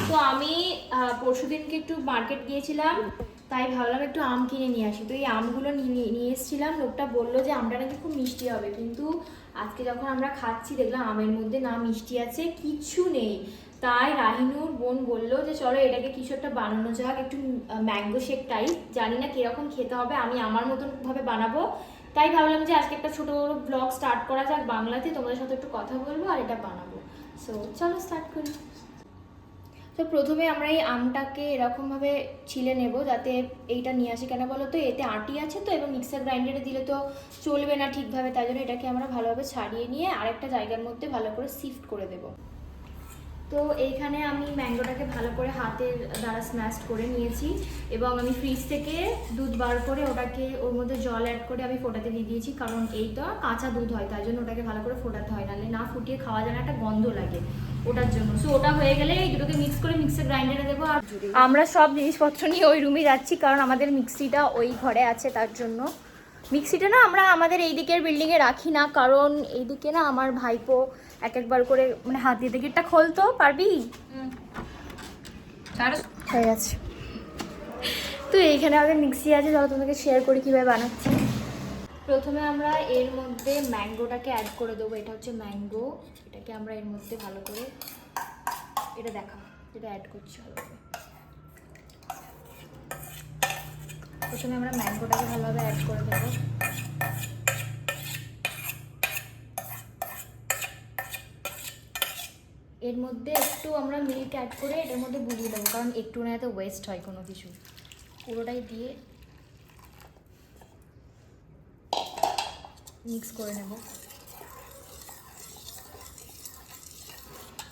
তো আমি পরশুদিনকে একটু মার্কেট গিয়েছিলাম, তাই ভাবলাম একটু আম কিনে নিয়ে আসি। তো এই আমগুলো নিয়ে এসেছিলাম। লোকটা বললো যে আমটা নাকি খুব মিষ্টি হবে, কিন্তু আজকে যখন আমরা খাচ্ছি দেখলাম আমের মধ্যে না মিষ্টি আছে, কিছু নেই। তাই রাহিনুর বোন বললো যে চলো এটাকে কিছু একটা বানানো যাক, একটু ম্যাঙ্গো শেক টাইপ। জানি না কিরকম খেতে হবে, আমি আমার মতন ভাবে বানাবো। তাই ভাবলাম যে আজকে একটা ছোটো ব্লগ স্টার্ট করা যাক বাংলাতে, তোমাদের সাথে একটু কথা বলবো আর এটা বানাবো। সো চলো স্টার্ট করি। তো প্রথমে আমরা এই আমটাকে এরকমভাবে ছিলে নেব, যাতে এইটা নিয়ে আসি। কেন বলো তো, এতে আটি আছে তো, এবং মিক্সার গ্রাইন্ডারে দিলে তো চলবে না ঠিকভাবে। তাই জন্য এটাকে আমরা ভালোভাবে ছাড়িয়ে নিয়ে আরেকটা জায়গার মধ্যে ভালো করে সিফট করে দেবো। তো এইখানে আমি ম্যাঙ্গোটাকে ভালো করে হাতের দ্বারা স্ম্যাশ করে নিয়েছি, এবং আমি ফ্রিজ থেকে দুধ বার করে ওটাকে ওর মধ্যে জল অ্যাড করে আমি ফোটাতে দিয়ে দিয়েছি। কারণ এইটা কাঁচা দুধ হয়, তাই জন্য ওটাকে ভালো করে ফোটাতে হয়, নাহলে না ফুটিয়ে খাওয়া যায় না, একটা গন্ধ লাগে ওটার জন্য। সো ওটা হয়ে গেলে এই দুটোকে মিক্স করে মিক্সার গ্রাইন্ডারে দেবো। আর আমরা সব জিনিসপত্র নিয়ে ওই রুমে যাচ্ছি, কারণ আমাদের মিক্সিটা ওই ঘরে আছে। তার জন্য মিক্সিটা না আমরা আমাদের এই দিকের বিল্ডিংয়ে রাখি না, কারণ এইদিকে না আমার ভাইপো একবার করে মানে হাত দিয়ে গেটটা খোলতো পারবি হয়ে গেছে। তো এইখানে আমাদের মিক্সি আছে, চলো তোমাকে শেয়ার করি কীভাবে বানাচ্ছি। প্রথমে আমরা এর মধ্যে ম্যাঙ্গোটাকে অ্যাড করে দেবো। এটা হচ্ছে ম্যাঙ্গো, এটাকে আমরা এর মধ্যে ভালো করে এটা এটা অ্যাড করছি ভালো করে। প্রথমে আমরা ম্যাঙ্গোটাকে ভালোভাবে অ্যাড করে দেবো। এর মধ্যে একটু আমরা মিল্ক অ্যাড করে এটার মধ্যে গুলিয়ে দেবো, কারণ একটু না এত ওয়েস্ট হয় কোনো কিছু। পুরোটাই দিয়ে মিক্স করে নেব।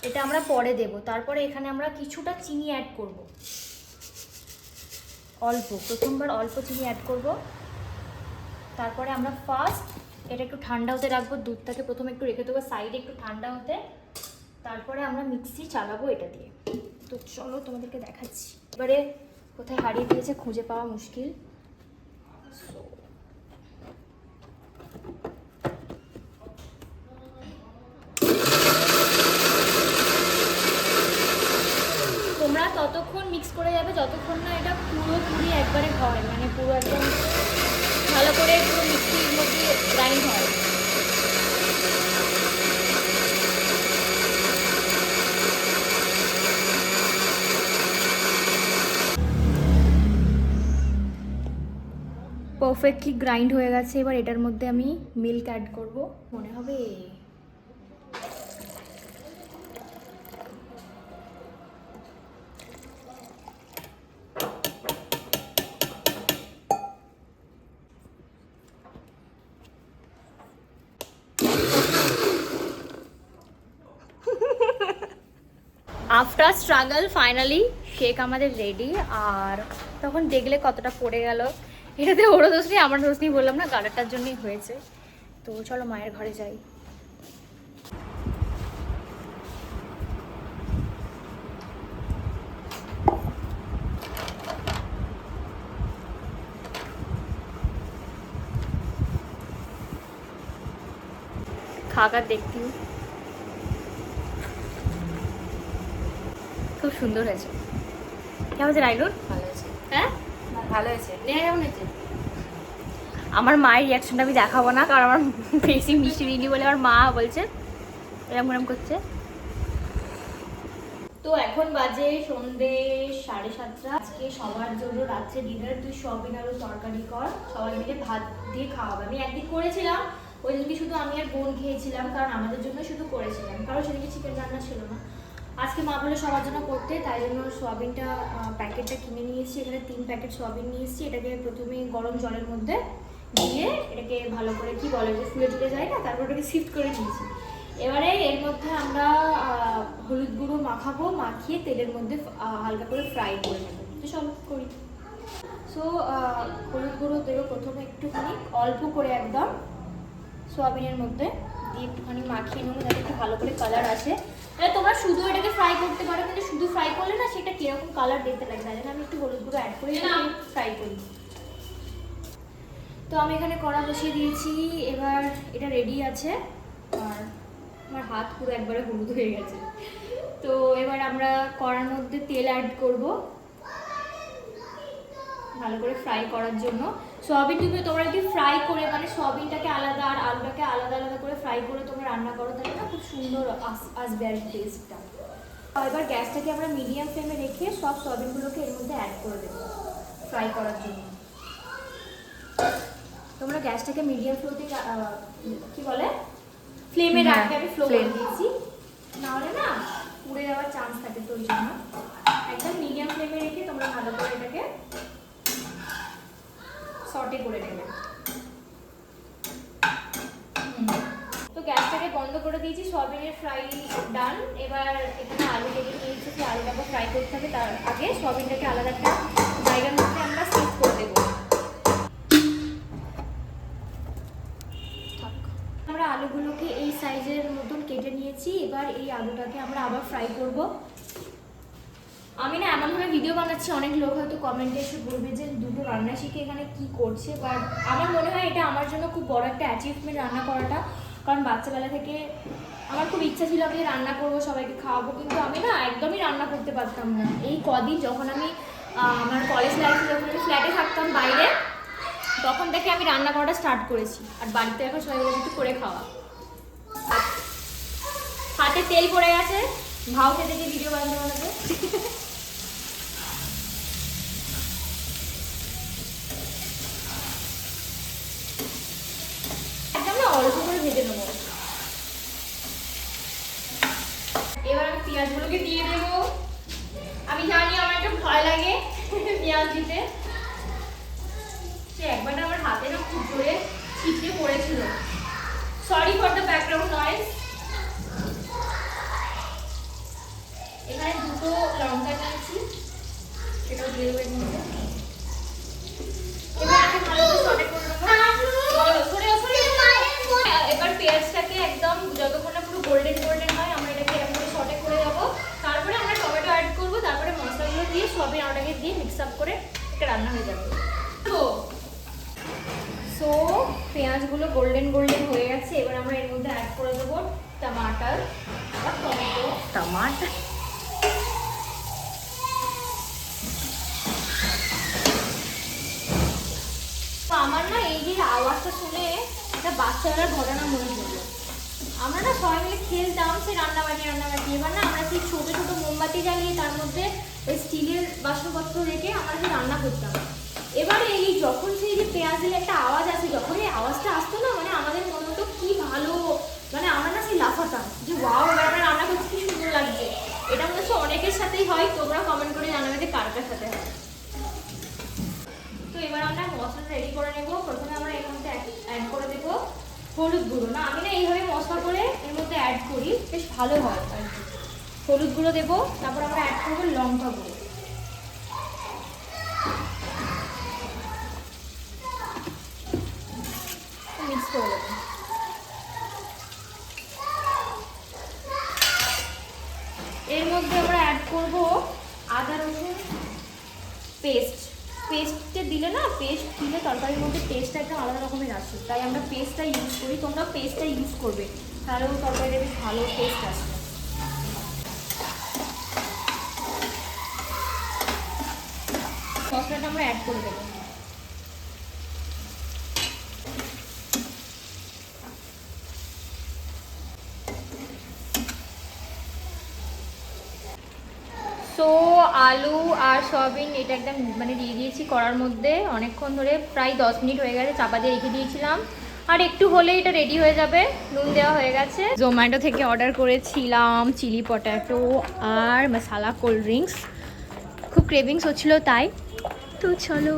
এটা আমরা পরে দেব। তারপরে এখানে আমরা কিছুটা চিনি অ্যাড করব, অল্প, প্রথমবার অল্প চিনি অ্যাড করব। তারপরে আমরা ফার্স্ট এটা একটু ঠান্ডা হতে রাখবো। দুধটাকে প্রথমে একটু রেখে দেবো সাইডে একটু ঠান্ডা হতে, তারপরে আমরা মিক্সি চালাবো এটা দিয়ে। তো চলো তোমাদেরকে দেখাচ্ছি। এবারে কোথায় হারিয়ে দিয়েছে খুঁজে পাওয়া মুশকিল। তোমরা ততক্ষণ মিক্স করে যাবে যতক্ষণ না এটা পুরোপুরি একবারে হয়, মানে পুরো একদম ভালো করে পুরো মিক্সির মধ্যে গ্রাইন্ড হয়। পারফেক্টলি গ্রাইন্ড হয়ে গেছে। এবার এটার মধ্যে আমি মিল্ক অ্যাড করব মনে হবে। আফটার স্ট্রাগল ফাইনালি শেক আমাদের রেডি। আর তখন দেখলে কতটা পড়ে গেল, এটাতে ওরও দোষ নেই আমার দোষ নেই, বললাম না কালারটার জন্যই হয়েছে। তো চলো মায়ের ঘরে যাই। খাকার দেখতে খুব সুন্দর হয়েছে। কেমন হয়েছে রাইডুর? ভালো হয়েছে। হ্যাঁ ভালো হয়েছে। নেহা কেমন হয়েছে? আমার মায়ের রিয়াকশনটা আমি দেখাবো না, কারণ আমার বেশি মিষ্টি দিইনি বলে আমার মা বলছে এরম এরম করছে। তো এখন বাজে সন্ধে 7:30। আজকে সবার জন্য রাত্রে ডিনার তুই সয়াবিন আলু তরকারি কর, সবাই মিলে ভাত দিয়ে খাওয়াবে। আমি একদিন করেছিলাম, ওই দিনকে শুধু আমি আর বোন খেয়েছিলাম, কারণ আমাদের জন্য শুধু করেছিলাম, কারণ সেদিকে চিকেন রান্না ছিল না। আজকে মা বলে সবার জন্য করতে, তাই জন্য সয়াবিনটা প্যাকেটটা কিনে নিয়ে এসেছি। এখানে 3 প্যাকেট সয়াবিন নিয়ে এসেছি। এটাকে প্রথমে গরম জলের মধ্যে দিয়ে এটাকে ভালো করে কি বলে যে ফুলে টুলে যায় না, তারপর ওটাকে সিফট করে নিয়েছি। এবারে এর মধ্যে আমরা হলুদ গুঁড়ো মাখাবো, মাখিয়ে তেলের মধ্যে হালকা করে ফ্রাই করে নেবো। তো সব করি। সো হলুদ গুঁড়ো দেবো প্রথমে একটুখানি অল্প করে একদম সোয়াবিনের মধ্যে দিয়ে একটুখানি মাখিয়ে নেবো, যাতে একটু ভালো করে কালার আসে। তোমরা শুধু এটাকে ফ্রাই করতে পারো, কিন্তু শুধু ফ্রাই করলে না সেটা কিরকম কালার দেখতে লাগে, তাই জন্য আমি একটু হলুদ গুঁড়ো অ্যাড করে ফ্রাই করি। তো আমি এখানে কড়া বসিয়ে দিয়েছি, এবার এটা রেডি আছে। আর আমার হাত পুরো একবারে হলুদ হয়ে গেছে। তো এবার আমরা কড়ার মধ্যে তেল অ্যাড করব ভালো করে ফ্রাই করার জন্য। সয়াবিনটাকে তোমরা যদি ফ্রাই করে মানে সয়াবিনটাকে আলাদা আর আলুটাকে আলাদা আলাদা করে ফ্রাই করে তোমরা রান্না করো তাহলে না খুব সুন্দর আসবে আর টেস্টটা। এবার গ্যাসটাকে আমরা মিডিয়াম ফ্লেমে রেখে সব সয়াবিনগুলোকে এর মধ্যে অ্যাড করে দেবো ফ্রাই করার জন্য। তোমরা গ্যাসটাকে মিডিয়াম ফ্লোতে কি বলে ফ্লেমে রাখবে, আমি ফ্লো করে দিয়েছি নাহলে না পুড়ে যাওয়ার চান্স থাকে, তো ওই জন্য একদম মিডিয়াম ফ্লেমে রেখে তোমরা ভালো করে এটাকে সটে করে নেবে। তো গ্যাসটাকে বন্ধ করে দিয়েছি, সয়াবিনের ফ্রাই ডান। এবার এখানে আলু কেটে নিয়েছি, সেই আলুটাকে ফ্রাই করতে হবে, তার আগে সয়াবিনটাকে আলাদা একটা জায়গার মধ্যে আমরা সেট করে দেবো। আমরা আলুগুলোকে এই সাইজের মতন কেটে নিয়েছি, এবার এই আলুটাকে আমরা আবার ফ্রাই করব। আমি না এমনভাবে ভিডিও বানাচ্ছি, অনেক লোক হয়তো কমেন্টে এসে বলবে যে দুটো রান্না শিখে এখানে কি করছে, বাট আমার মনে হয় এটা আমার জন্য খুব বড় একটা অ্যাচিভমেন্ট রান্না করাটা। কারণ বাচ্চাবেলা থেকে আমার খুব ইচ্ছা ছিল আমি রান্না করবো, সবাইকে খাওয়াবো, কিন্তু আমি না একদমই রান্না করতে পারতাম না। এই কদিন যখন আমি আমার কলেজ লাইফে যখন আমি ফ্ল্যাটে থাকতাম বাইরে, তখন থেকে আমি রান্না করাটা স্টার্ট করেছি, আর বাড়িতে এখন সবাই একটু করে খাওয়া। হাতে তেল পড়ে গেছে, ভাও খেতে গিয়ে ভিডিও বানাতে বানাতে। একদম না অল্প করে ভেজে নেবো। এবার আমি পেঁয়াজগুলোকে দিয়ে দেবো। আমি জানি আমার একটু ভয় লাগে পেঁয়াজ দিতে, সে একবার আমার হাতে না খুব জোরে ছিটকে পড়েছিল। Sorry for the background noise. এখানে দুটো লঙ্কা নিয়েছি, সেটাও দিয়ে দেবো এর মধ্যে। এবার আমি ভালো করে সটে করে নেবো। এবার পেঁয়াজটাকে একদম যতক্ষণ না পুরো গোল্ডেন গোল্ডেন হয় আমরা এটাকে এরকম করে সটে করে যাবো। তারপরে আমরা টমেটো অ্যাড করবো, তারপরে মশলাগুলো দিয়ে সবই আটাকে দিয়ে মিক্স আপ করে এটা রান্না হয়ে যাবে। সো পেঁয়াজগুলো গোল্ডেন গোল্ডেন হয়ে গেছে, এবার আমরা এর মধ্যে অ্যাড করে দেবো টমাটার বা টমেটো। টমাটার আমার না এই যে আওয়াজটা শুনে একটা বাচ্চারা ঘটনা মনে পড়লো। আমরা না সবাই মিলে খেলতাম সেই রান্নাবাটি। এবার না আমরা সেই ছোটো ছোটো মোমবাতি জ্বালিয়ে তার মধ্যে ওই স্টিলের বাসনপত্র রেখে আমরা সেই রান্না করতাম। এবারে এই যখন সেই যে পেঁয়াজ দিলে একটা আওয়াজ আসে, যখন এই আওয়াজটা আসতো না মানে আমাদের মনে হতো কি ভালো, মানে আমরা না সেই লাফাতাম যে ওয়াও এবার আমরা রান্না করছি কি সুন্দর লাগছে। এটা মনে হচ্ছে অনেকের সাথেই হয়, তোমরা কমেন্ট করে জানাবে যে কার কার সাথে হয়। তো এবার আমরা মশলা রেডি করে নেবো। প্রথমে আমরা এর মধ্যে অ্যাড করে দেবো হলুদ গুঁড়ো। না আমি না এইভাবে মশলা করে এর মধ্যে অ্যাড করি, বেশ ভালো হয় আর কি। হলুদ গুঁড়ো দেবো, তারপর আমরা অ্যাড করবো লঙ্কা গুঁড়ো। মিক্স করে দেবো। এর মধ্যে আমরা অ্যাড করবো আদা রসুন পেস্ট। পেস্টে দিলে না, পেস্ট দিলে তরকারির মধ্যে টেস্টটা একটা আলাদা রকমের আসে, তাই আমরা পেস্টটা ইউজ করি। তোমরা পেস্টটা ইউজ করবে, তাহলেও তরকারিটা বেশ ভালো টেস্ট আসবে। মশলাটা আমরা অ্যাড করে দেবো। সো আলু আর সয়াবিন এটা একদম মানে দিয়ে দিয়েছি কড়ার মধ্যে অনেকক্ষণ ধরে, প্রায় 10 মিনিট হয়ে গেছে, চাপা দিয়ে রেখে দিয়েছিলাম। আর একটু হলে এটা রেডি হয়ে যাবে। নুন দেওয়া হয়ে গেছে। জোম্যাটো থেকে অর্ডার করেছিলাম চিলি পটেটো আর মশালা কোল্ড ড্রিঙ্কস, খুব ক্রেভিংস হচ্ছিলো তাই। তো চলো।